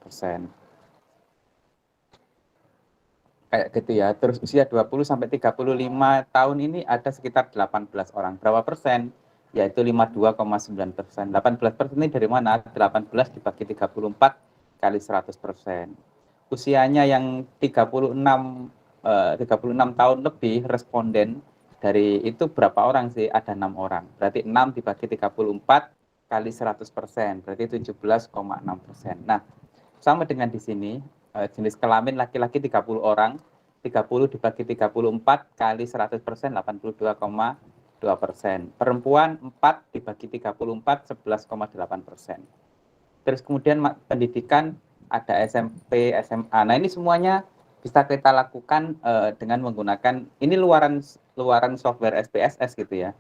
100%. Kayak gitu ya. Terus usia 20 sampai 35 tahun ini ada sekitar 18 orang. Berapa persen? Yaitu 52,9%. 18% ini dari mana? 18 dibagi 34 kali 100%. Usianya yang 36 tahun lebih responden dari itu berapa orang sih? Ada 6 orang. Berarti 6 dibagi 34 kali 100%. Berarti 17,6%. Nah, sama dengan di sini, jenis kelamin laki-laki 30 orang, 30 dibagi 34 kali 100%, 82,2%. Perempuan 4 dibagi 34, 11,8%. Terus kemudian pendidikan ada SMP, SMA. Nah, ini semuanya bisa kita lakukan dengan menggunakan, ini luaran software SPSS gitu ya.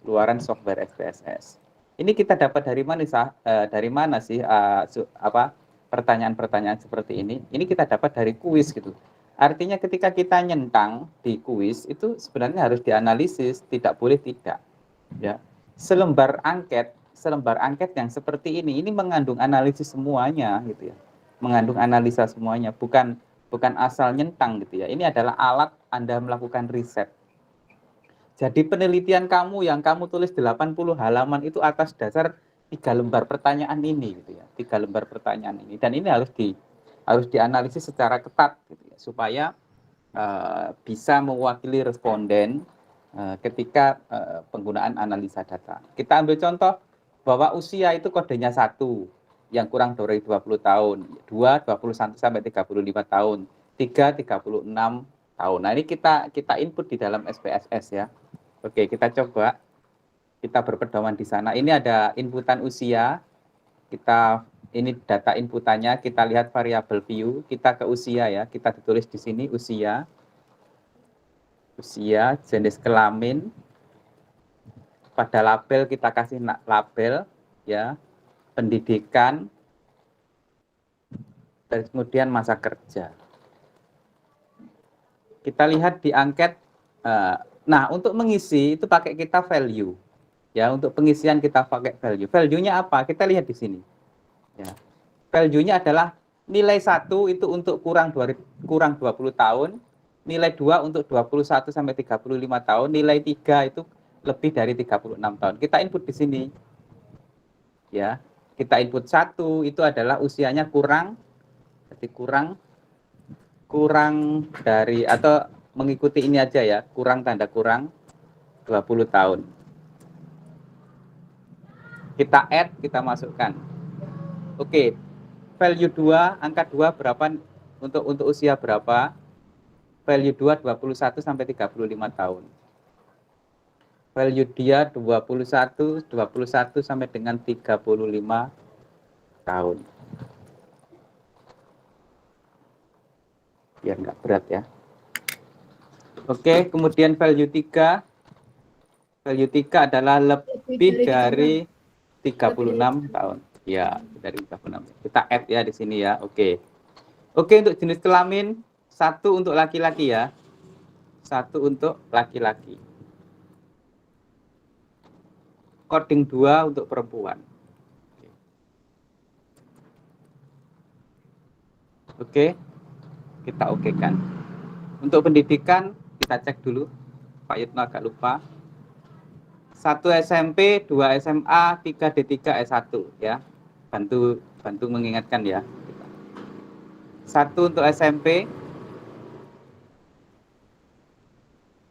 Luaran software SPSS. Ini kita dapat dari mana sih pertanyaan-pertanyaan seperti ini? Ini kita dapat dari kuis gitu. Artinya ketika kita nyentang di kuis itu sebenarnya harus dianalisis, tidak boleh tidak. Ya. Selembar angket yang seperti ini mengandung analisis semuanya gitu ya. Mengandung analisa semuanya, bukan asal nyentang gitu ya. Ini adalah alat Anda melakukan riset. Jadi penelitian kamu yang kamu tulis 80 halaman itu atas dasar 3 lembar pertanyaan ini gitu ya. 3 lembar pertanyaan ini, dan ini harus dianalisis secara ketat gitu ya, supaya bisa mewakili responden ketika penggunaan analisa data. Kita ambil contoh bahwa usia itu kodenya 1, yang kurang dari 20 tahun, 2 21 sampai 35 tahun, 3 36 tahun. Nah, ini kita input di dalam SPSS ya. Oke, kita coba. Kita berpedoman di sana. Ini ada inputan usia. Ini data inputannya. Kita lihat variabel view. Kita ke usia ya. Kita ditulis di sini usia. Usia, jenis kelamin. Pada label kita kasih label ya. Pendidikan. Dan kemudian masa kerja. Kita lihat di angket. Nah, untuk mengisi itu pakai kita value. Ya, untuk pengisian kita pakai value. Value-nya apa? Kita lihat di sini. Ya. Value-nya adalah nilai 1 itu untuk kurang 20 tahun, nilai 2 untuk 21 sampai 35 tahun, nilai 3 itu lebih dari 36 tahun. Kita input di sini. Ya. Kita input 1 itu adalah usianya kurang dari, atau mengikuti ini aja ya, kurang tanda kurang 20 tahun. Kita add, kita masukkan. Oke. Value 2, angka 2 berapa untuk usia berapa? Value 2 21 sampai 35 tahun. Value dia 21 sampai dengan 35 tahun. Biar enggak berat ya. Oke, kemudian value 3. Value 3 adalah lebih dari 36 tahun. Ya, dari 36. Kita add ya di sini ya. Oke. Oke, untuk jenis kelamin 1 untuk laki-laki ya. 1 untuk laki-laki. Coding 2 untuk perempuan. Oke, kita okekan. Untuk pendidikan kita cek dulu. Pak Yitno agak lupa. 1 SMP, 2 SMA, 3 D3 S1 ya. Bantu mengingatkan ya. 1 untuk SMP,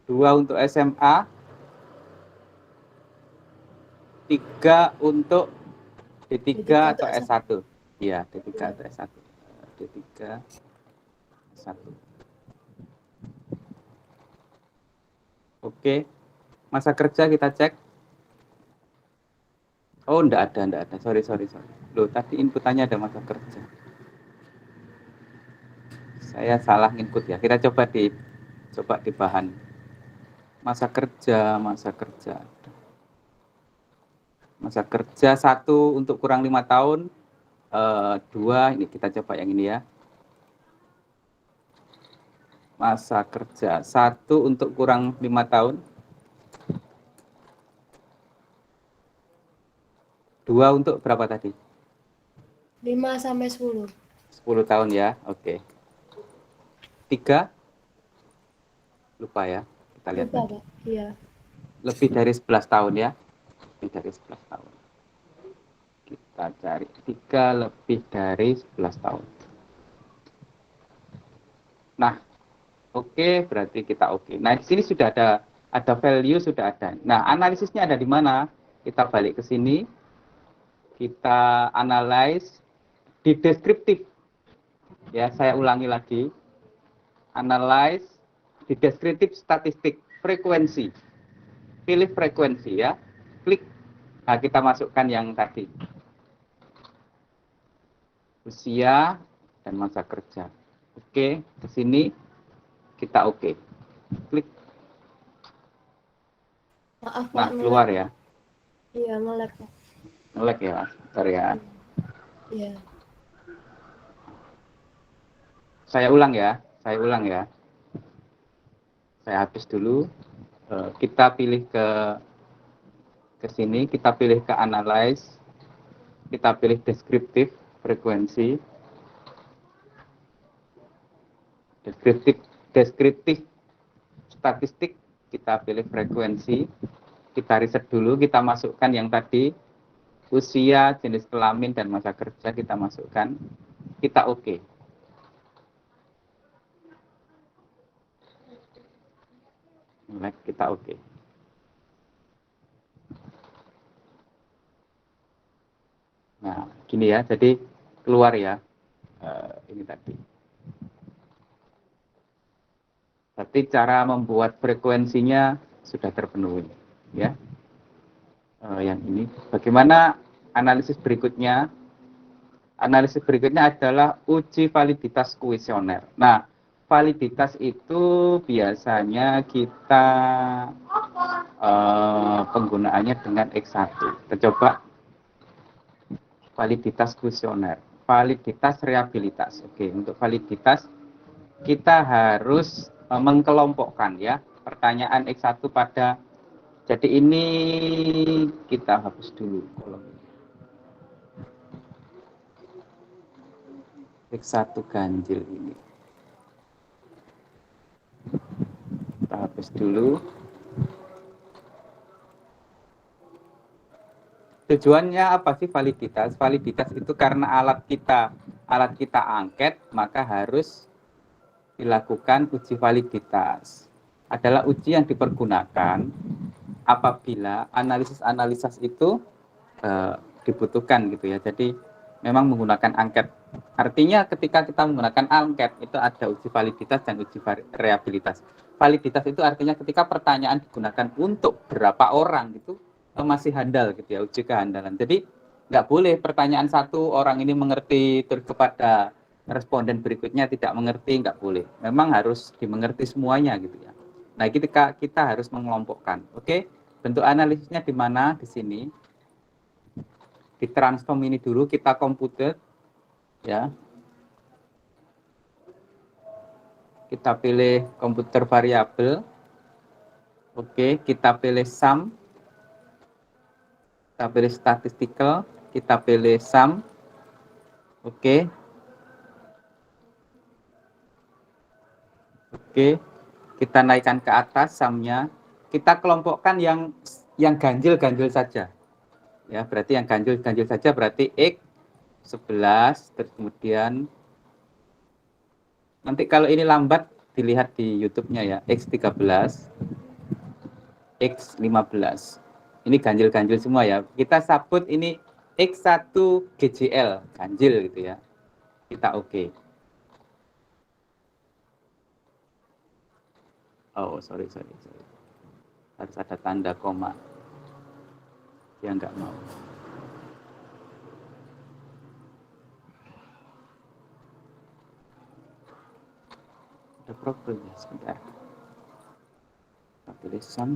2 untuk SMA, 3 untuk D3 atau S1. Iya, D3 atau S1. D3 S1. Oke. Masa kerja kita cek. Oh, enggak ada. Sorry. Loh, tadi inputannya ada masa kerja. Saya salah input ya. Kita coba di bahan. Masa kerja. Masa kerja 1 untuk kurang 5 tahun. 2, ini kita coba yang ini ya. Masa kerja 1 untuk kurang 5 tahun. 2 untuk berapa tadi? 5 sampai 10. 10 tahun ya, oke. 3, lupa ya, kita lihat lupa, lagi. Pak. Iya. Lebih dari 11 tahun ya, lebih dari 11 tahun. Kita cari 3 lebih dari 11 tahun. Nah, oke, berarti kita oke. Nah, di sini sudah ada value, sudah ada. Nah, analisisnya ada di mana? Kita balik ke sini, kita analyze di deskriptif. Ya, saya ulangi lagi. Analyze di deskriptif statistik frekuensi. Pilih frekuensi ya. Klik. Nah, kita masukkan yang tadi. Usia dan masa kerja. Oke, ke sini kita oke. Klik. Maaf, Pak, Nah, keluar ya. Iya, nge-lag, Pak. Nge-lag ya, bentar ya. Iya. Saya ulang ya. Saya hapus dulu. Kita pilih ke sini, kita pilih ke analyze, kita pilih deskriptif frekuensi, deskriptif statistik, kita pilih frekuensi, kita riset dulu, kita masukkan yang tadi usia, jenis kelamin dan masa kerja, kita masukkan, kita oke. Kita oke. Nah, gini ya, jadi keluar ya, ini tadi. Berarti cara membuat frekuensinya sudah terpenuhi, ya. Yang ini. Bagaimana analisis berikutnya? Analisis berikutnya adalah uji validitas kuesioner. Nah, validitas itu biasanya kita penggunaannya dengan X1. Kita coba validitas kuesioner, validitas reabilitas. Oke, untuk validitas kita harus mengkelompokkan ya pertanyaan X1 pada, jadi ini kita hapus dulu kolom X1 ganjil ini. Kita hapus dulu. Tujuannya apa sih validitas? Validitas itu karena alat kita angket, maka harus dilakukan uji validitas. Adalah uji yang dipergunakan apabila analisis itu dibutuhkan gitu ya. Jadi memang menggunakan angket. Artinya ketika kita menggunakan angket itu ada uji validitas dan uji reabilitas. Validitas itu artinya ketika pertanyaan digunakan untuk berapa orang gitu masih handal gitu ya, uji kehandalan. Jadi nggak boleh pertanyaan satu orang ini mengerti terus kepada responden berikutnya tidak mengerti, nggak boleh. Memang harus dimengerti semuanya gitu ya. Nah, ketika kita harus mengelompokkan. Oke, bentuk analisisnya di mana? Di sini. Di transform ini dulu, kita komputer ya. Kita pilih komputer variabel. Oke, kita pilih sum. Kita pilih statistical, kita pilih sum. Oke. Oke. Kita naikkan ke atas sumnya. Kita kelompokkan yang ganjil-ganjil saja. Ya, berarti yang ganjil-ganjil saja berarti X 11, terus kemudian nanti kalau ini lambat dilihat di YouTube-nya ya, X13, X15. Ini ganjil-ganjil semua ya. Kita sebut ini X1 GJL, ganjil gitu ya. Kita oke. Oh, sorry. Harus ada tanda koma. Dia nggak mau. Ada problem ya, sebentar. Kita pilih sum.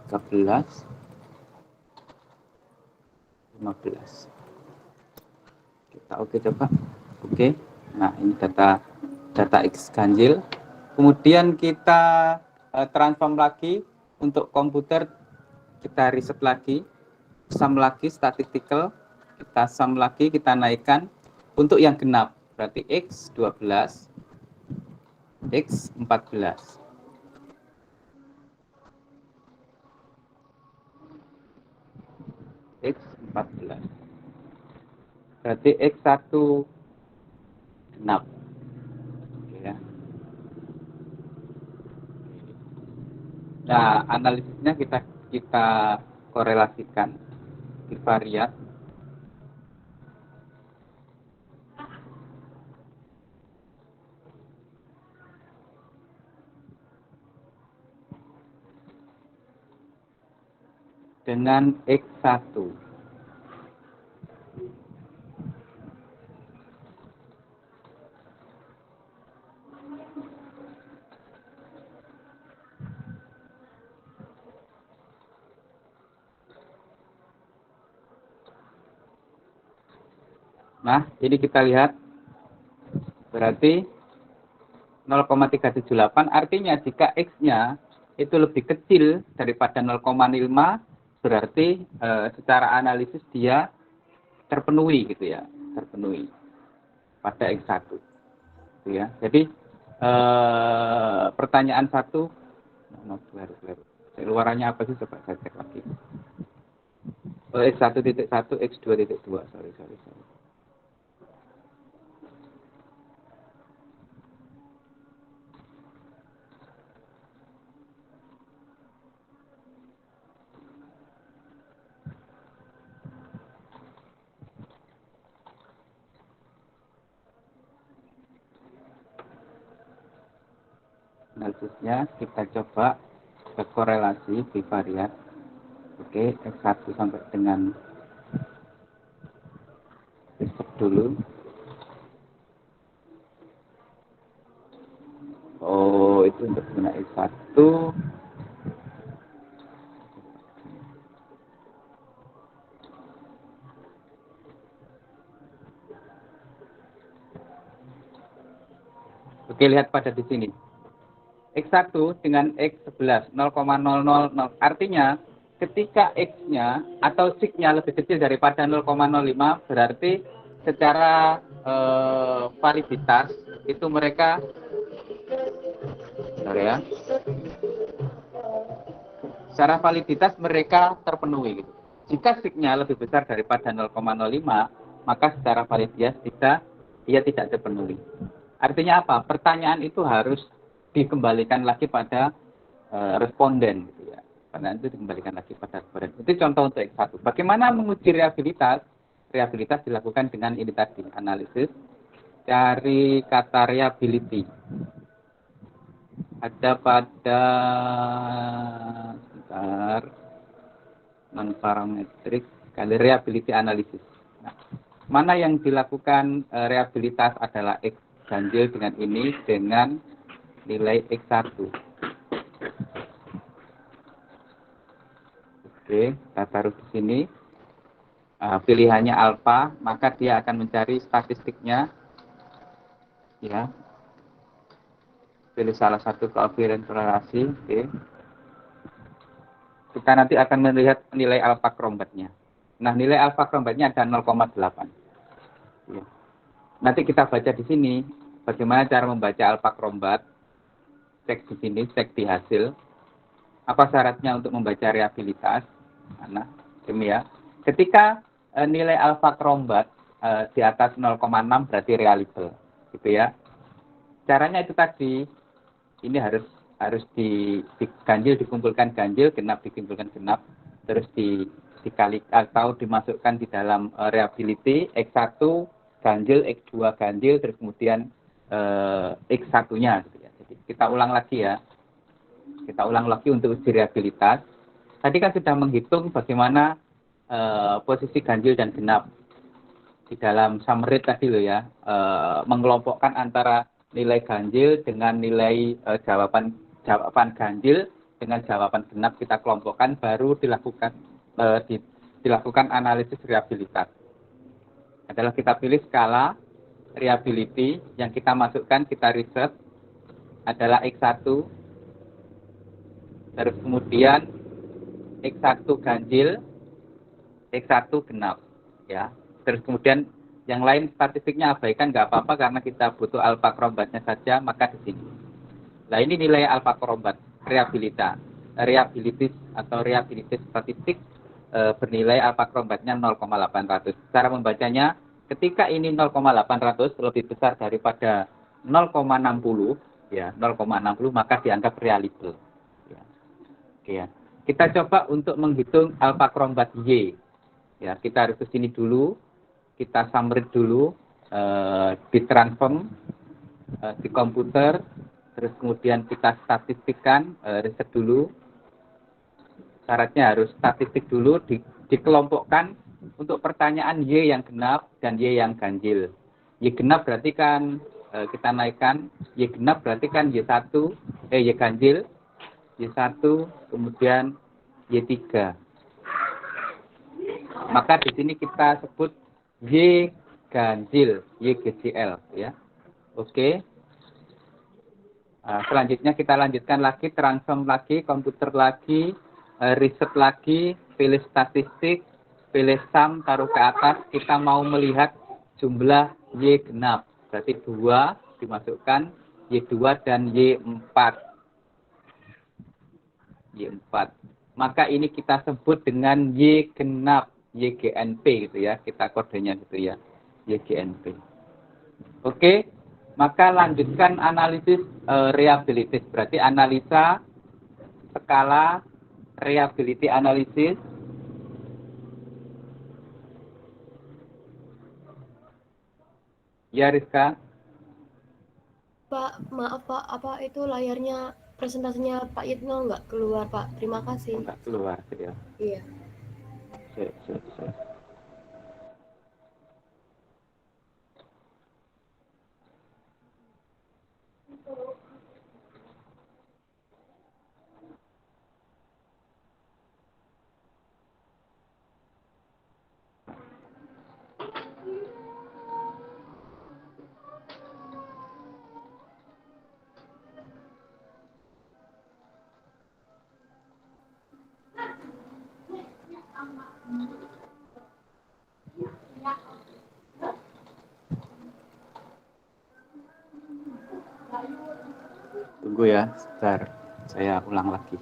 Kita 15. Kita oke coba. Oke. Nah, ini data X ganjil. Kemudian kita transform lagi untuk komputer, kita riset lagi, sum lagi statistical, kita sum lagi, kita naikkan untuk yang genap, berarti X 12, X 14. X 14. Berarti X1 genap. Oke, ya. Nah, analisisnya kita korelasikan bivariat dengan X1. Nah, ini kita lihat berarti 0,378, artinya jika X-nya itu lebih kecil daripada 0,5, berarti secara analisis dia terpenuhi gitu ya, terpenuhi pada X1. Gitu ya. Jadi pertanyaan satu, luarannya apa sih, coba saya cek lagi. X1.1, X2.2, sorry. Analisisnya kita coba ke korelasi bivariat. Oke, X1 sampai dengan riset dulu. Oh, itu untuk guna X1. Oke, lihat pada di sini. X1 dengan X11, 0,000. Artinya, ketika X-nya atau sig-nya lebih kecil daripada 0,05, berarti secara validitas itu mereka, sorry ya, secara validitas mereka terpenuhi. Gitu. Jika sig-nya lebih besar daripada 0,05, maka secara validitas dia tidak terpenuhi. Artinya apa? Pertanyaan itu harus dikembalikan lagi pada responden, gitu ya. Pertanyaan itu dikembalikan lagi pada responden. Itu contoh untuk X1. Bagaimana menguji reliabilitas? Reliabilitas dilakukan dengan ini tadi, analisis dari kata reliability. Ada pada sebentar, non parametrik kali reliability analysis. Nah, mana yang dilakukan reliabilitas adalah X ganjil dengan ini dengan nilai X1. Oke, kita taruh di sini. Pilihannya alfa, maka dia akan mencari statistiknya. Ya. Pilih salah satu koefisien korelasi. Oke. Kita nanti akan melihat nilai alfa krombatnya. Nah, nilai alfa krombatnya ada 0,8. Ya. Nanti kita baca di sini bagaimana cara membaca alfa krombat. Cek di sini, cek di hasil. Apa syaratnya untuk membaca reliabilitas? Mana? Ini ya. Ketika nilai alfa krombat di atas 0,6 berarti reliable, gitu ya. Caranya itu tadi, ini harus diganjil, dikumpulkan ganjil, genap dikumpulkan genap, terus dikali atau dimasukkan di dalam reliability X1 ganjil, X2 ganjil, terus kemudian X1-nya gitu ya. Jadi kita ulang lagi ya. Kita ulang lagi untuk uji reliabilitas. Tadi kan sudah menghitung bagaimana posisi ganjil dan genap di dalam summary tadi loh ya, mengelompokkan antara nilai ganjil dengan nilai jawaban ganjil dengan jawaban genap kita kelompokkan, baru dilakukan analisis reliabilitas. Adalah kita pilih skala reliability yang kita masukkan, kita riset adalah X1 terus kemudian X1 ganjil, X1 genap, ya. Terus kemudian yang lain statistiknya abaikan, nggak apa-apa karena kita butuh alfa krombatnya saja, maka di sini. Nah, ini nilai alfa krombat reliability atau reliability statistik bernilai alfa krombatnya 0,800. Cara membacanya, ketika ini 0,800 lebih besar daripada 0,60, ya 0,60 maka dianggap reliable. Ya. Oke ya. Kita coba untuk menghitung alfa krombat Y. Ya, kita harus ke sini dulu, kita summary dulu, ditransform di komputer, terus kemudian kita statistikkan, riset dulu. Syaratnya harus statistik dulu, dikelompokkan untuk pertanyaan Y yang genap dan Y yang ganjil. Y genap berarti kan kita naikkan, Y genap berarti kan Y1, Y ganjil, Y1, kemudian Y3. Maka di sini kita sebut Y ganjil, YGCL, ya. Oke. Selanjutnya kita lanjutkan lagi, transform lagi, komputer lagi, riset lagi, pilih statistik, pilih sum, taruh ke atas. Kita mau melihat jumlah Y genap. Berarti 2 dimasukkan, Y2 dan Y4. Y4. Maka ini kita sebut dengan Y genap, YGNP gitu ya. Kita kodenya gitu ya. YGNP. Oke. Maka lanjutkan analisis reliability. Berarti analisa skala reliability analysis. Ya, Rizka. Pak, maaf Pak, apa itu layarnya presentasinya Pak Yitno nggak keluar Pak? Terima kasih. Enggak keluar ya. Iya. Sip. Tunggu ya, sebentar. Saya ulang lagi.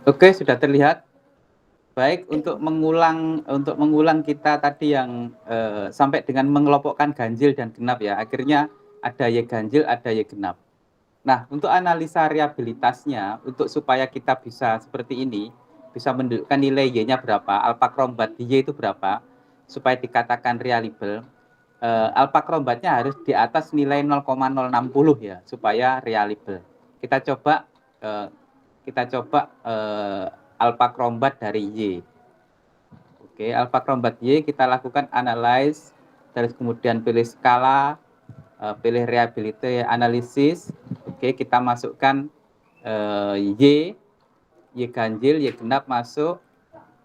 Oke, sudah terlihat. Baik, untuk mengulang kita tadi yang sampai dengan mengelompokkan ganjil dan genap ya. Akhirnya ada Y ganjil, ada Y genap. Nah, untuk analisa reliabilitasnya, untuk supaya kita bisa seperti ini, bisa menunjukkan nilai Y-nya berapa, alfa krombat Y itu berapa, supaya dikatakan reliable, alfa krombatnya harus di atas nilai 0,060 ya, supaya reliable. Kita coba alfa krombat dari Y. Oke, alfa krombat Y kita lakukan analyze, terus kemudian pilih skala, pilih reliability analysis. Oke, kita masukkan Y ganjil, Y genap masuk,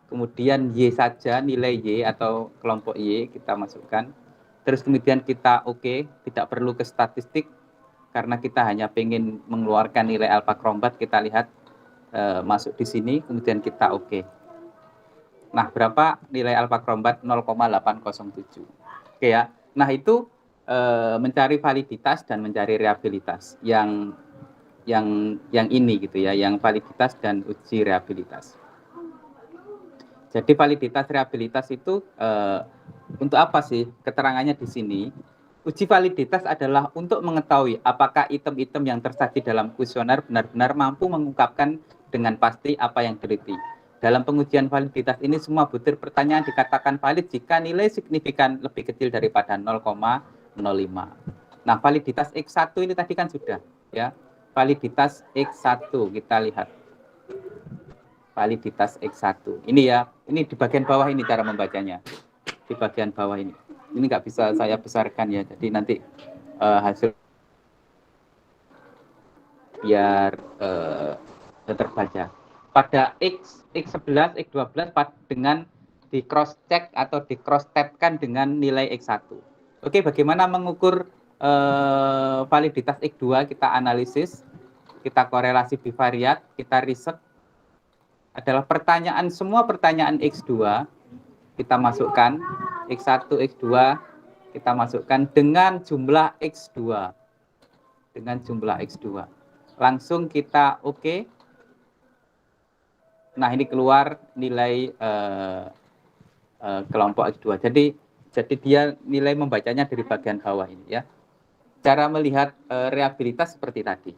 kemudian Y saja, nilai Y atau kelompok Y kita masukkan. Terus kemudian kita tidak perlu ke statistik, karena kita hanya ingin mengeluarkan nilai alfa krombat, kita lihat masuk di sini, kemudian kita Nah, berapa nilai alfa krombat? 0,807. Oke ya. Nah, itu mencari validitas dan mencari reliabilitas yang ini gitu ya, yang validitas dan uji reliabilitas. Jadi validitas reliabilitas itu untuk apa sih? Keterangannya di sini. Uji validitas adalah untuk mengetahui apakah item-item yang tersaji dalam kuesioner benar-benar mampu mengungkapkan dengan pasti apa yang diteliti. Dalam pengujian validitas ini semua butir pertanyaan dikatakan valid jika nilai signifikan lebih kecil daripada 0,05. Nah, validitas X1 ini tadi kan sudah, ya. Validitas X1 kita lihat. Validitas X1. Ini ya, ini di bagian bawah ini cara membacanya. Di bagian bawah ini. Ini nggak bisa saya besarkan ya, jadi nanti hasil biar terbaca. Pada X11, X12 dengan di cross check atau di cross tabkan dengan nilai X1. Oke, bagaimana mengukur validitas X2? Kita analisis, kita korelasi bivariat, kita riset. Adalah pertanyaan, semua pertanyaan X2 kita masukkan, X1, X2 kita masukkan dengan jumlah X2. Dengan jumlah X2. Langsung kita oke. Nah, ini keluar nilai kelompok X2. Jadi dia nilai membacanya dari bagian bawah ini ya. Cara melihat reabilitas seperti tadi.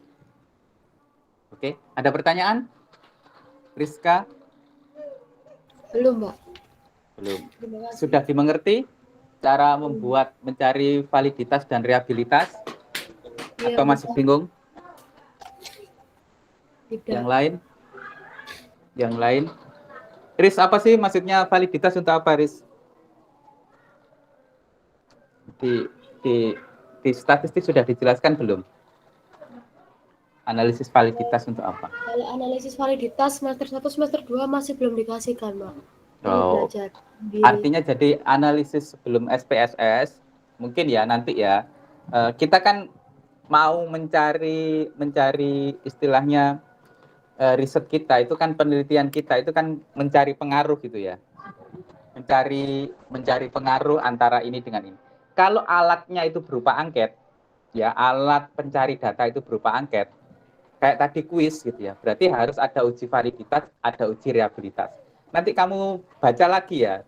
Oke, ada pertanyaan? Rizka? Belum, Pak. Belum. Sudah dimengerti cara membuat mencari validitas dan reabilitas? Iya, Atau masih bingung? Tidak. Yang lain? Yang lain? Riz, apa sih maksudnya validitas untuk apa, Riz? Di statistik sudah dijelaskan belum? Analisis validitas untuk apa? Kalau analisis validitas semester 1, semester 2 masih belum dikasihkan, Pak. Oh, Belajar. artinya jadi analisis sebelum SPSS, mungkin ya nanti ya, kita kan mau mencari istilahnya riset kita itu kan, penelitian kita itu kan mencari pengaruh gitu ya, mencari pengaruh antara ini dengan ini. Kalau alatnya itu berupa angket, ya alat pencari data itu berupa angket, kayak tadi kuis gitu ya, berarti harus ada uji validitas, ada uji reabilitas. Nanti kamu baca lagi ya,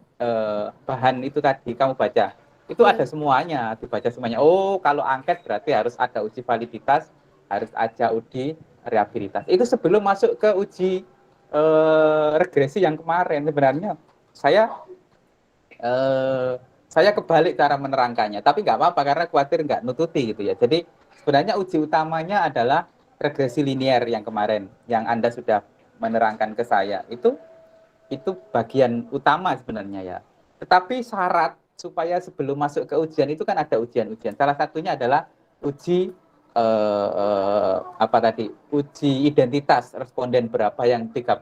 bahan itu tadi kamu baca, itu ada semuanya, dibaca semuanya. Oh, kalau angket berarti harus ada uji validitas, harus ada uji reabilitas. Itu sebelum masuk ke uji regresi yang kemarin. Sebenarnya saya kebalik cara menerangkannya, tapi nggak apa-apa karena khawatir nggak nututi gitu ya. Jadi sebenarnya uji utamanya adalah regresi linier yang kemarin, yang Anda sudah menerangkan ke saya. Itu bagian utama sebenarnya ya. Tetapi syarat supaya sebelum masuk ke ujian itu kan ada ujian-ujian. Salah satunya adalah uji apa tadi? Uji identitas responden, berapa yang 30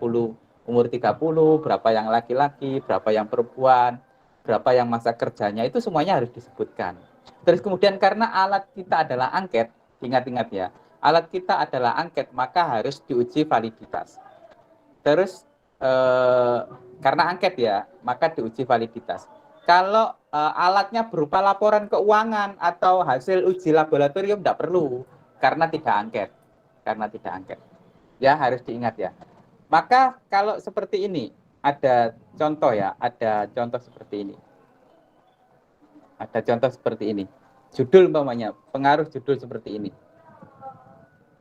umur 30, berapa yang laki-laki, berapa yang perempuan, berapa yang masa kerjanya, itu semuanya harus disebutkan. Terus kemudian karena alat kita adalah angket, ingat-ingat ya, alat kita adalah angket, maka harus diuji validitas. Terus karena angket ya, maka diuji validitas. Kalau alatnya berupa laporan keuangan atau hasil uji laboratorium, tidak perlu, karena tidak angket. Ya, harus diingat ya. Maka kalau seperti ini, ada contoh ya, ada contoh seperti ini. Ada contoh seperti ini. Judul umpamanya, pengaruh judul seperti ini.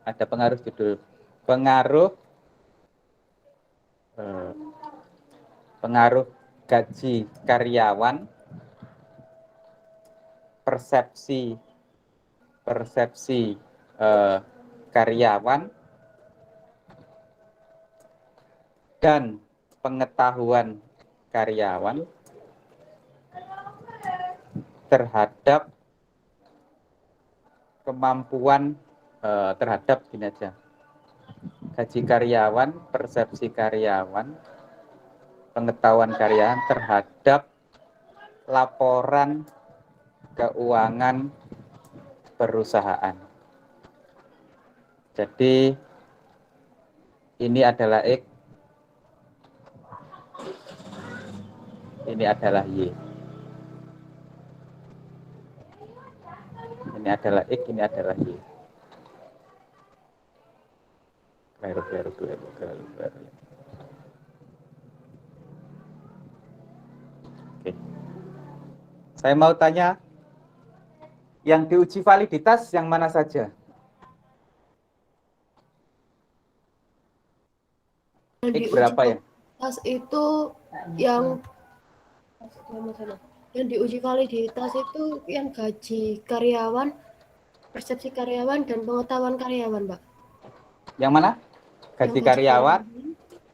Ada pengaruh judul, pengaruh gaji karyawan, persepsi karyawan, dan pengetahuan karyawan terhadap kemampuan terhadap gini aja, gaji karyawan, persepsi karyawan, pengetahuan karyawan terhadap laporan keuangan perusahaan. Jadi ini adalah X, ini adalah Y. Ini adalah X, ini adalah Y. Baru. Oke. Saya mau tanya, yang diuji validitas yang mana saja? X berapa ya? validitas itu yang diuji validitas itu yang gaji karyawan, persepsi karyawan, dan pengetahuan karyawan, Pak. Yang mana? Gaji karyawan,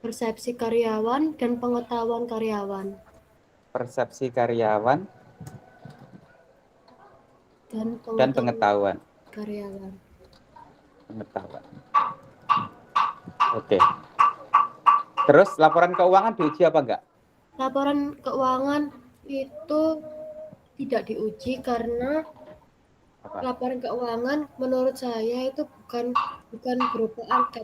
persepsi karyawan, dan pengetahuan karyawan. persepsi karyawan, dan pengetahuan karyawan. Pengetahuan. Oke. Terus laporan keuangan diuji apa enggak? Laporan keuangan itu tidak diuji karena laporan keuangan menurut saya itu bukan berupa angket.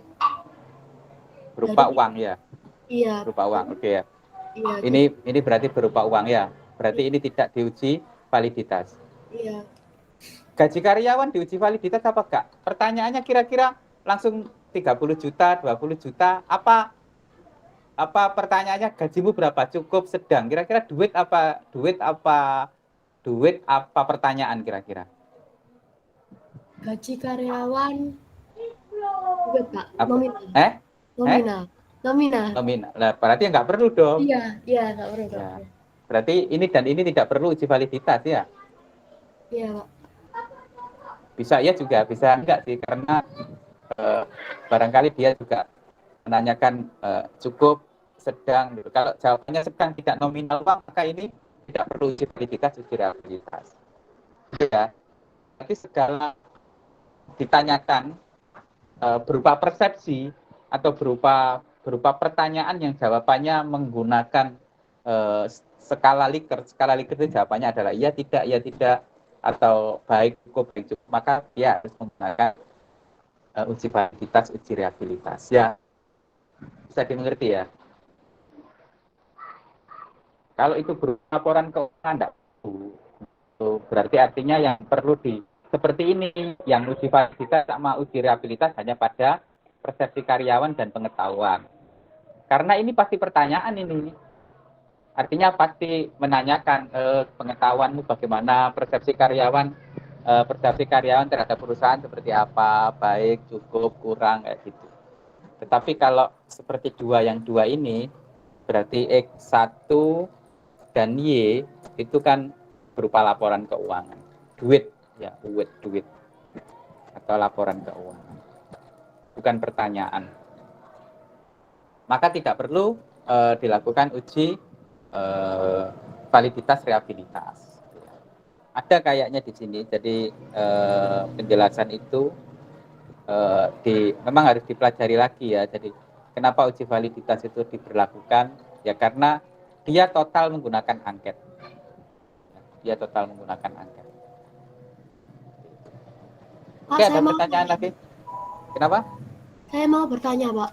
Berupa uang ya? Iya. Berupa uang, oke ya. Iya. Ini berarti berupa uang ya? Berarti ini tidak diuji validitas. Iya. Gaji karyawan diuji validitas apa enggak? Pertanyaannya kira-kira langsung 30 juta, 20 juta, apa pertanyaannya gajimu berapa? Cukup, sedang. Kira-kira duit apa pertanyaan kira-kira? Gaji karyawan juga, Pak. Nominal. Nah, berarti nggak perlu dong. Iya, nggak perlu. Ya. Berarti ini dan ini tidak perlu uji validitas ya? Iya, Pak. Bisa ya juga, bisa enggak sih, karena barangkali dia juga menanyakan cukup, sedang. Gitu. Kalau jawabannya sedang tidak nominal uang, maka ini tidak perlu uji validitas, uji realitas. Ya, tapi segala ditanyakan berupa persepsi atau berupa pertanyaan yang jawabannya menggunakan skala Likert itu jawabannya adalah iya tidak atau baik cukup, maka dia harus menggunakan uji validitas, uji realitas ya. Bisa dimengerti ya. Kalau itu berupa laporan keuangan enggak, berarti artinya yang perlu seperti ini, yang uji validitas sama uji realitas hanya pada persepsi karyawan dan pengetahuan. Karena ini pasti pertanyaan ini. Artinya pasti menanyakan pengetahuanmu bagaimana, persepsi karyawan terhadap perusahaan seperti apa, baik, cukup, kurang, kayak gitu. Tetapi kalau seperti yang dua ini, berarti X1 dan Y itu kan berupa laporan keuangan. Duit atau laporan keuangan, bukan pertanyaan. Maka tidak perlu dilakukan uji validitas realitas. Ada kayaknya di sini, jadi penjelasan itu memang harus dipelajari lagi ya. Jadi kenapa uji validitas itu diberlakukan? Ya karena dia total menggunakan angket. Oke, ada pertanyaan lagi? Kenapa? Saya mau bertanya, Pak.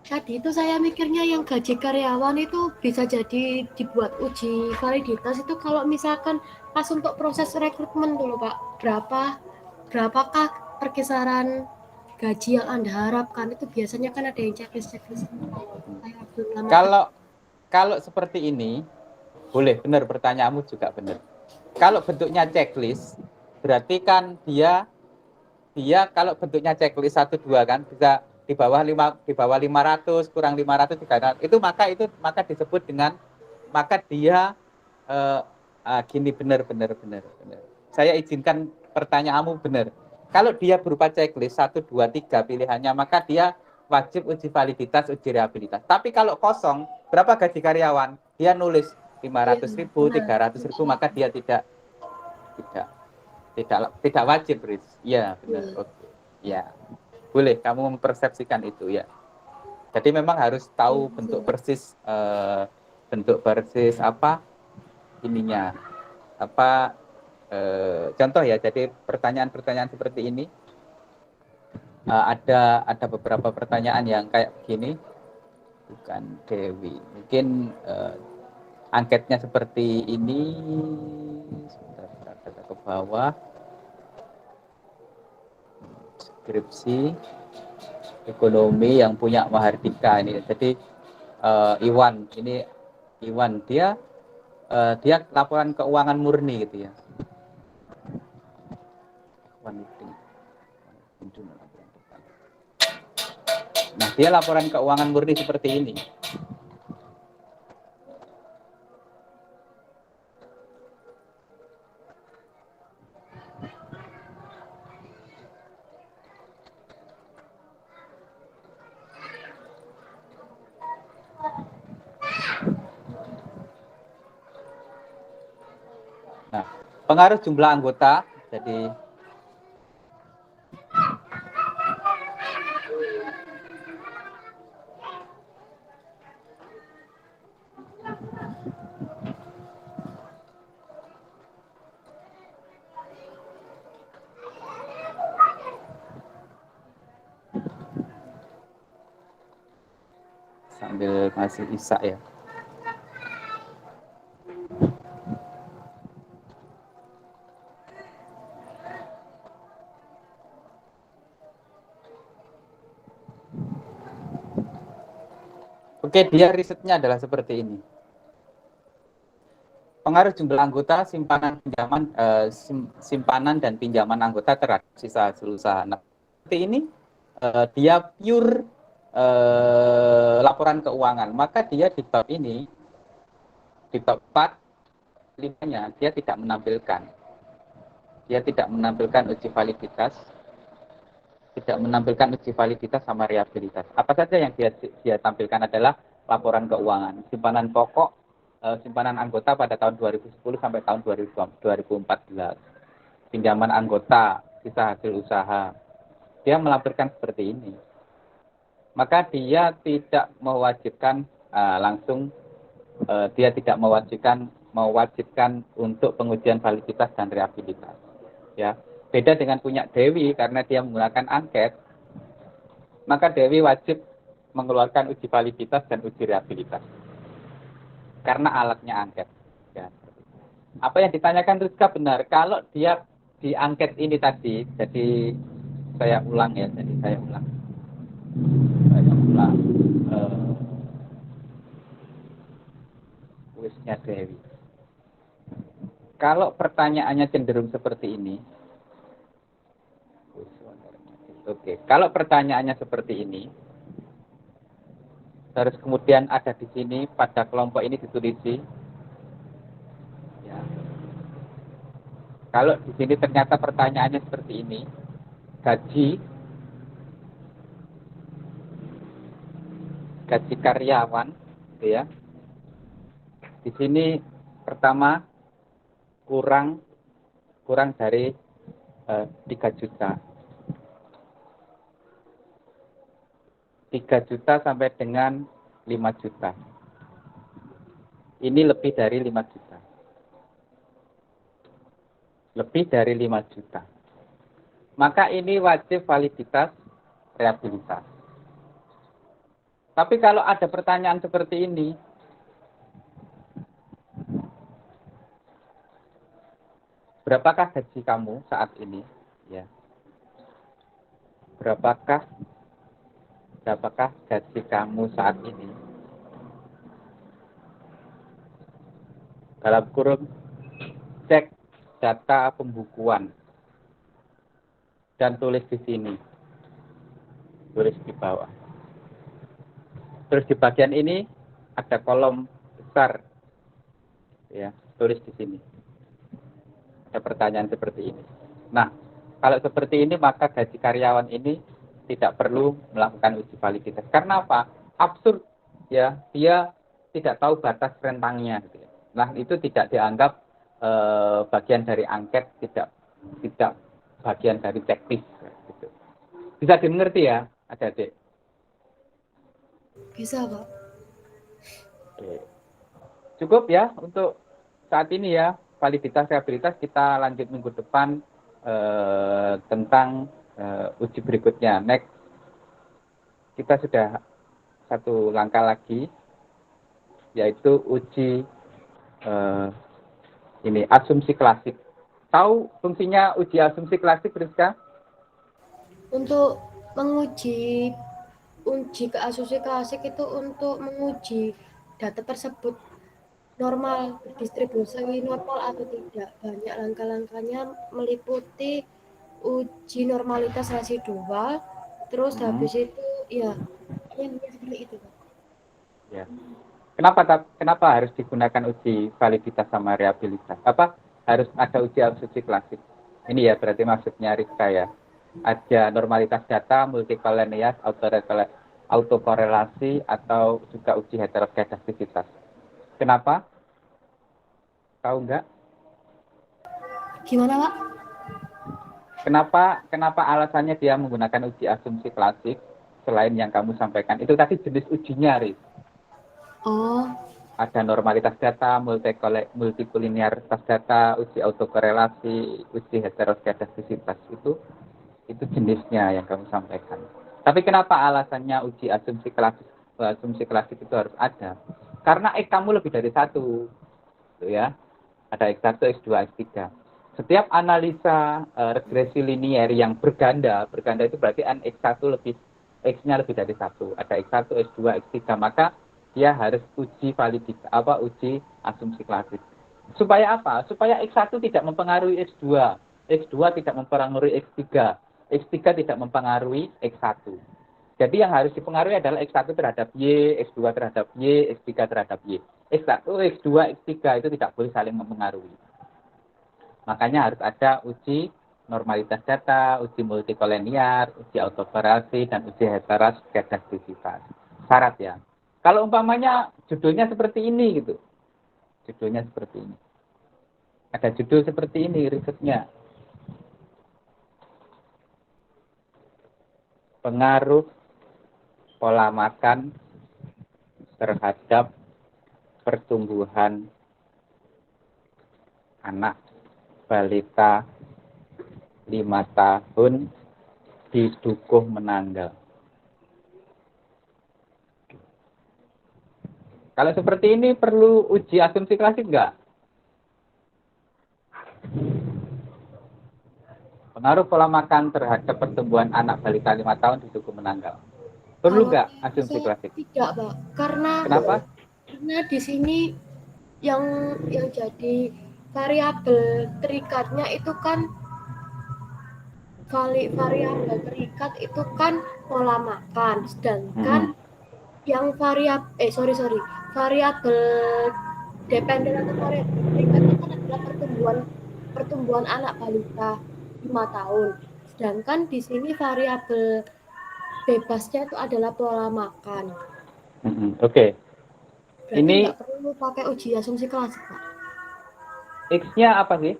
Tadi itu saya mikirnya yang gaji karyawan itu bisa jadi dibuat uji validitas itu kalau misalkan pas untuk proses rekrutmen dulu, Pak. Berapakah perkisaran gaji yang Anda harapkan? Itu biasanya kan ada yang checklist. Kalau seperti ini, boleh, benar, pertanyaanmu juga benar. Kalau bentuknya checklist, berarti kan dia kalau bentuknya checklist 1 2 kan bisa di bawah 500, kurang 500, 300. Itu maka disebut dengan, maka dia gini, benar. Saya izinkan pertanyaanmu benar. Kalau dia berupa checklist 1 2 3 pilihannya, maka dia wajib uji validitas, uji realitas. Tapi kalau kosong, berapa gaji karyawan? Dia nulis 500.000, 300.000, maka dia tidak wajib, Riz. Iya, benar. Oke. Ya. Boleh kamu mempersepsikan itu ya. Jadi memang harus tahu bentuk persis apa ininya. Contoh ya, jadi pertanyaan-pertanyaan seperti ini ada beberapa pertanyaan yang kayak begini. Bukan Dewi. Mungkin angketnya seperti ini. Sebentar, ke bawah. Skripsi ekonomi yang punya Mahardika ini. Jadi Iwan dia laporan keuangan murni gitu ya. Nah, dia laporan keuangan murni seperti ini. Nah, pengaruh jumlah anggota, jadi sambil masih Isa ya. Oke, dia risetnya adalah seperti ini. Pengaruh jumlah anggota, simpanan dan pinjaman anggota terhadap sisa hasil usaha. Nah, seperti ini dia pure laporan keuangan. Maka dia di bab ini, di bab 4, 5-nya, dia tidak menampilkan. Dia tidak menampilkan uji validitas, tidak menampilkan uji validitas sama reliabilitas. Apa saja yang dia tampilkan adalah laporan keuangan, simpanan pokok, simpanan anggota pada tahun 2010 sampai tahun 2014, pinjaman anggota, sisa hasil usaha. Dia melampirkan seperti ini. Maka dia tidak mewajibkan langsung, dia tidak mewajibkan untuk pengujian validitas dan reliabilitas. Ya, beda dengan punya Dewi karena dia menggunakan angket, maka Dewi wajib mengeluarkan uji validitas dan uji reliabilitas karena alatnya angket. Ya. Apa yang ditanyakan Rizka benar. Kalau dia di angket ini tadi, jadi saya ulang ya, saya ulang kuisnya Dewi. Kalau pertanyaannya cenderung seperti ini, oke. Kalau pertanyaannya seperti ini, terus kemudian ada di sini pada kelompok ini ditulisi. Ya. Kalau di sini ternyata pertanyaannya seperti ini, gaji karyawan, gitu ya. Di sini pertama kurang dari 3 juta. 3 juta sampai dengan 5 juta. Ini lebih dari 5 juta. Lebih dari 5 juta. Maka ini wajib validitas reliabilitas. Tapi kalau ada pertanyaan seperti ini, berapakah gaji kamu saat ini? Ya. Berapakah gaji kamu saat ini? Dalam kurung cek data pembukuan dan tulis di sini, tulis di bawah. Terus di bagian ini ada kolom besar, ya, tulis di sini. Ada pertanyaan seperti ini. Nah, kalau seperti ini maka gaji karyawan ini tidak perlu melakukan uji validitas. Karena apa? Absurd, ya, dia tidak tahu batas rentangnya. Gitu. Nah, itu tidak dianggap bagian dari angket, tidak bagian dari teknis. Gitu. Bisa dimengerti ya, adik-adik? Bisa, Pak. Oke. Cukup ya untuk saat ini ya, validitas reliabilitas. Kita lanjut minggu depan tentang uji berikutnya. Next, kita sudah satu langkah lagi, yaitu uji ini asumsi klasik. Tahu fungsinya uji asumsi klasik, Rizka? Untuk menguji ke asumsi klasik itu untuk menguji data tersebut normal, distribusi normal atau tidak. Banyak langkah-langkahnya meliputi uji normalitas residual, terus habis itu ya Yang seperti itu, Pak. Ya. Kenapa harus digunakan uji validitas sama reliabilitas? Apa harus ada uji asumsi klasik? Ini ya berarti maksudnya Rizka ya. Ada normalitas data, multikolonial, autokorelasi, atau juga uji heteroskedastisitas. Kenapa? Tahu nggak? Gimana, Pak? Kenapa alasannya dia menggunakan uji asumsi klasik selain yang kamu sampaikan? Itu tadi jenis ujinya, Riz. Oh, Ada normalitas data, multikulinearitas data, uji autokorelasi, uji heteroskedastisitas. Itu jenisnya yang kamu sampaikan. Tapi kenapa alasannya uji asumsi klasik itu harus ada? Karena X kamu lebih dari satu, gitu ya. Ada X1, X2, X3. Setiap analisa regresi linier yang berganda itu berarti n X1 lebih X-nya lebih dari satu. Ada X1, X2, X3, maka dia harus uji asumsi klasik. Supaya apa? Supaya X1 tidak mempengaruhi X2, X2 tidak mempengaruhi X3, X3 tidak mempengaruhi X1. Jadi yang harus dipengaruhi adalah X1 terhadap Y, X2 terhadap Y, X3 terhadap Y. X1, X2, X3 itu tidak boleh saling mempengaruhi. Makanya harus ada uji normalitas data, uji multikolenial, uji autokorelasi, dan uji heteroskedastisitas. Syarat ya. Kalau umpamanya judulnya seperti ini gitu. Judulnya seperti ini. Ada judul seperti ini risetnya. Pengaruh pola makan terhadap pertumbuhan anak balita 5 tahun di Dukuh Menanggal. Kalau seperti ini perlu uji asumsi klasik nggak? Pengaruh pola makan terhadap pertumbuhan anak balita 5 tahun di Dukuh Menanggal. Perlu kalau nggak yang asumsi saya klasik? tidak, Pak. Kenapa? Karena di sini yang jadi variabel terikatnya itu kan variabel terikat itu kan pola makan, sedangkan yang variabel dependen atau variabel terikatnya kan adalah pertumbuhan anak balita 5 tahun. Sedangkan di sini variabel bebasnya itu adalah pola makan. Oke. Berarti Ini nggak perlu pakai uji asumsi klasik, Pak. X-nya apa sih?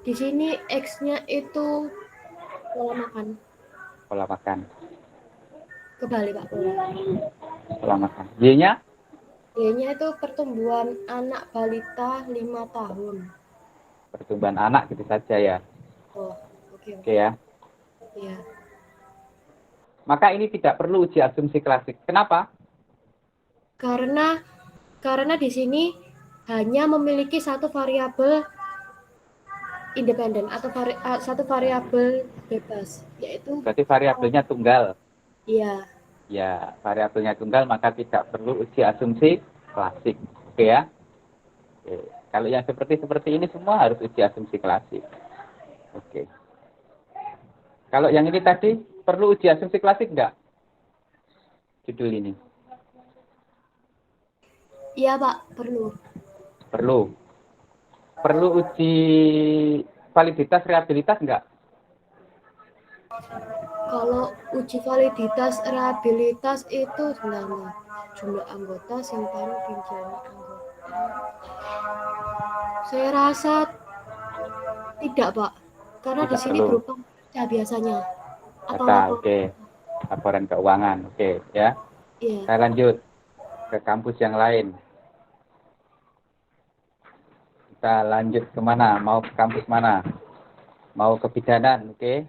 Di sini X-nya itu pola makan. Pola makan. Kebalik, Pak. Pola makan. Y-nya? Y-nya itu pertumbuhan anak balita 5 tahun. Pertumbuhan anak gitu saja ya. Oh, oke. Oke ya. Iya. Maka ini tidak perlu uji asumsi klasik. Kenapa? Karena di sini hanya memiliki satu variabel independen atau satu variabel bebas, yaitu Berarti variabelnya tunggal. iya. Ya, variabelnya tunggal maka tidak perlu uji asumsi klasik. Oke ya. Oke. Kalau yang seperti ini semua harus uji asumsi klasik. Oke. Kalau yang ini tadi perlu uji asumsi klasik enggak? Judul ini. Iya, Pak, perlu. Perlu. Perlu uji validitas reliabilitas enggak? Kalau uji validitas reliabilitas itu sebenarnya jumlah anggota simpanan pinjaman anggota. Saya rasa tidak, Pak. Karena di Tidak sini perlu. berupa ya biasanya atau Data, lapor. oke. Laporan keuangan, oke ya. Iya. Saya lanjut ke kampus yang lain. Kita lanjut kemana? Mau ke kampus mana? Mau kebidanan, oke?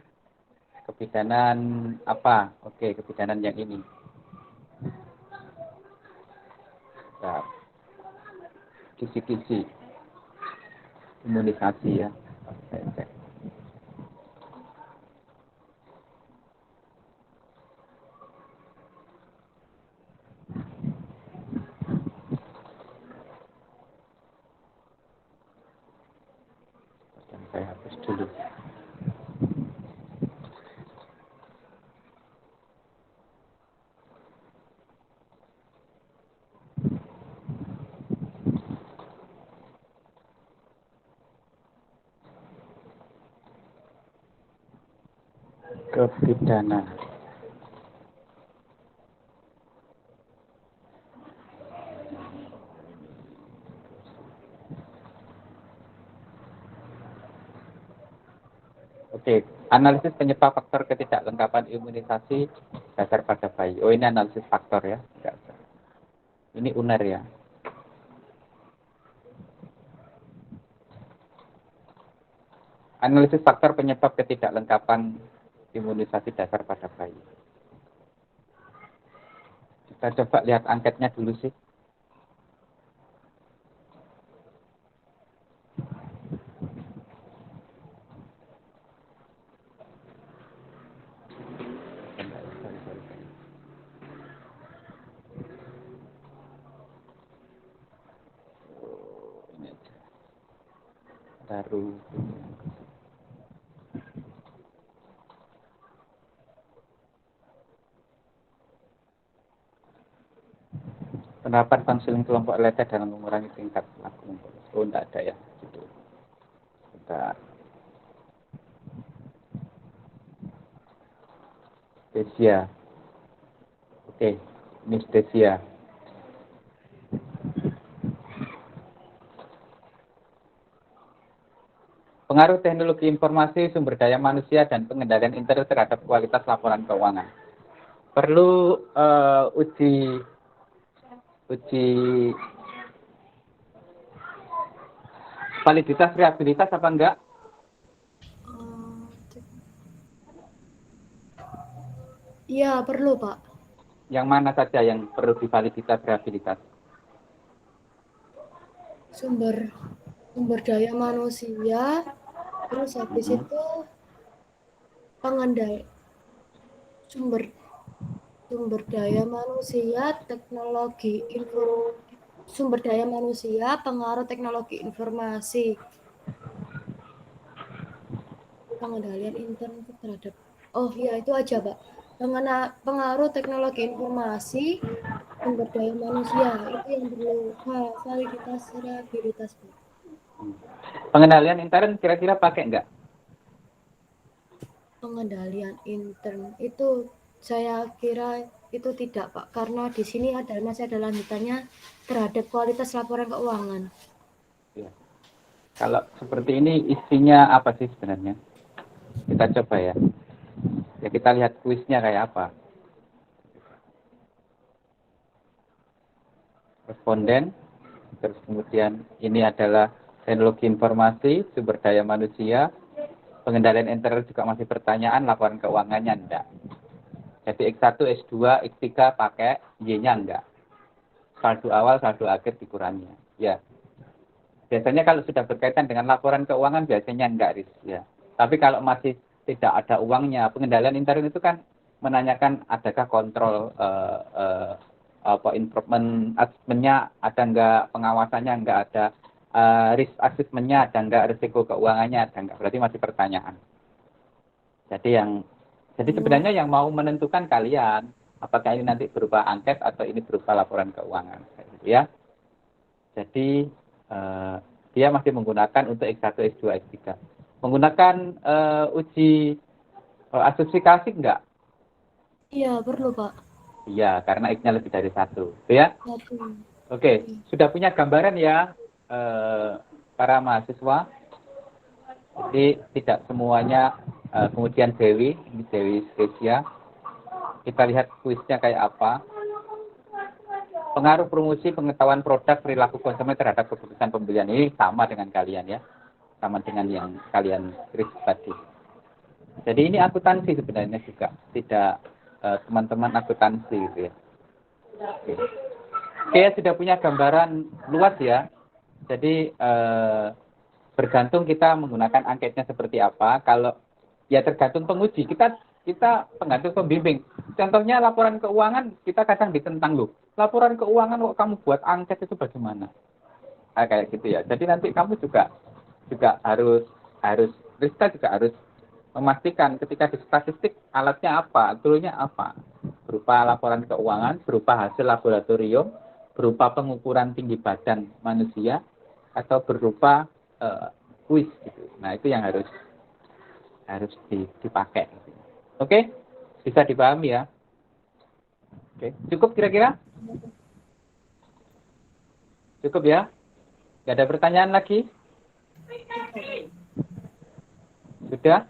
Kebidanan apa? Oke, kebidanan yang ini. Nah, kisi-kisi. Imunisasi ya. Oke. Dan saya hapus dulu. Kepidana. Oke, analisis penyebab faktor ketidaklengkapan imunisasi dasar pada bayi. Oh, ini analisis faktor ya. Ini UNER ya. Analisis faktor penyebab ketidaklengkapan imunisasi dasar pada bayi. Kita coba lihat angketnya dulu sih. Baru penerapan konseling kelompok LT dalam mengurangi tingkat laku. Oh, enggak ada ya. Gitu. Bentar. Stesia. Oke, ini stesia. Pengaruh teknologi informasi, sumber daya manusia, dan pengendalian internet terhadap kualitas laporan keuangan. Perlu uji validitas reliabilitas apa enggak? Iya, perlu, Pak. Yang mana saja yang perlu divaliditas reliabilitas? Sumber daya manusia, terus habis itu sumber daya manusia, sumber daya manusia, pengaruh teknologi informasi, pengendalian internet terhadap. Oh ya, itu aja, Pak. Pengaruh teknologi informasi, sumber daya manusia, itu yang perlu validitas reliabilitas, Pak. Pengendalian internet kira-kira pakai enggak? Pengendalian intern itu saya kira itu tidak, Pak, karena di sini masih ada lanjutannya terhadap kualitas laporan keuangan. Ya. Kalau seperti ini isinya apa sih sebenarnya? Kita coba ya. Ya kita lihat kuisnya kayak apa. Responden, terus kemudian ini adalah teknologi informasi, sumber daya manusia, pengendalian internet juga masih pertanyaan, laporan keuangannya enggak. Jadi X1, X2, X3 pakai, Y-nya enggak. Saldo awal, saldo akhir dikurangi. Ya. Biasanya kalau sudah berkaitan dengan laporan keuangan biasanya enggak, ya. Tapi kalau masih tidak ada uangnya, pengendalian internet itu kan menanyakan adakah kontrol improvement assessment-nya ada enggak, pengawasannya enggak ada, risk assessment-nya ada enggak, risiko keuangannya ada enggak, berarti masih pertanyaan. Jadi sebenarnya yang mau menentukan kalian, apakah ini nanti berupa angket atau ini berupa laporan keuangan, gitu ya. Jadi dia masih menggunakan untuk X1, X2, X3. Menggunakan uji asumsi kasih enggak? Iya, perlu, Pak. Iya, karena X-nya lebih dari 1. Ya? Oke, sudah punya gambaran ya para mahasiswa. Jadi tidak semuanya, kemudian Dewi, ini Dewi Stesia. Kita lihat kuisnya kayak apa. Pengaruh promosi, pengetahuan produk, perilaku konsumen terhadap keputusan pembelian. Ini sama dengan kalian ya. Sama dengan yang kalian tulis tadi. Jadi ini akuntansi sebenarnya juga. Tidak teman-teman akuntansi gitu ya. Oke, sudah punya gambaran luas ya. Jadi bergantung kita menggunakan angketnya seperti apa. Kalau ya tergantung penguji. Kita penggantung pembimbing. Contohnya laporan keuangan kita kadang ditentang loh. Laporan keuangan kok kamu buat angket itu bagaimana? Nah, kayak gitu ya. Jadi nanti kamu juga harus Rizka juga harus memastikan ketika di statistik alatnya apa, toolnya apa, berupa laporan keuangan, berupa hasil laboratorium, berupa pengukuran tinggi badan manusia, atau berupa kuis gitu. Nah itu yang harus dipakai. Gitu. Oke? Bisa dipahami ya? Oke, cukup kira-kira? Cukup ya? Gak ada pertanyaan lagi? Sudah?